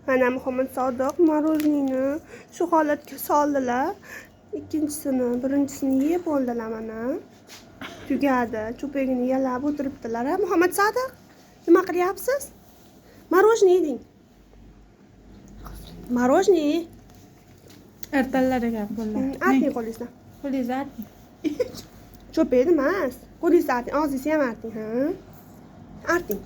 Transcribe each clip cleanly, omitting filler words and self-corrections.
Mana Muhammad Sodiq marojniyni shu holatga soldilar. Ikkinchisini, birinchisini yeb bo'ldilar mana. Tugadi. Cho'pagini yalab o'tiribdilar. Muhammad Sodiq, nima qilyapsiz? Marojniy yeding. Marojniy. Ertalari gap bo'ldi. Arting qo'lingizdan. Qo'lingizni arting. Cho'paydi emas. Qo'lingizni arting, og'zingizni ham arting, ha? Arting.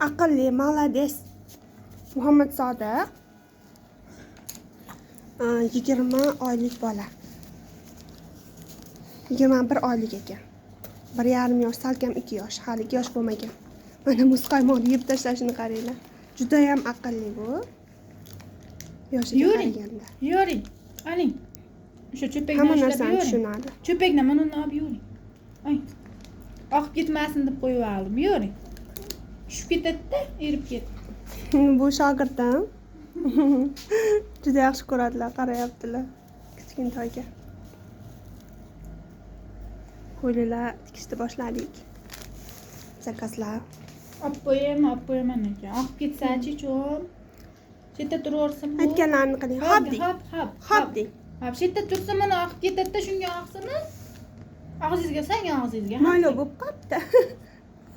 Aqlli, malades. Muhammad Sodiq 20 oylik bola. 21 oylik ekan. 1,5 yosh, salkam 2 yosh, hali 2 yosh bo'lmagan. Mana muzqaymoqni yeb tashlashini qaranglar. Juda ham aqlli bu. Yoshiga qaraganda. Yuring. Oling. O'sha cho'pakni Hamma ushlab narsani yuring. tushunadi. Cho'pakni mana uni olib yuring. Ay. Oqib ketmasin deb qo'yib oldim. Yuring. Tushib ketadi-da, erib ketdi. Bu shogirdim. Juda yaxshi ko'radilar, qarayaptilar. Kichkintoyga. Qo'ylilar tikishni boshladik. Zakazlar. Olib qo'yaman ekan. Oqib ketsa-chi, cho'm. Chetda turaversin. Aytganlarini qiling. Hop deng. Hop deng. Hop, chetda tursa mana oqib ketadi-da, shunga oqsini. Og'zingizga sang og'zingizga. Maylo bo'lib qolibdi.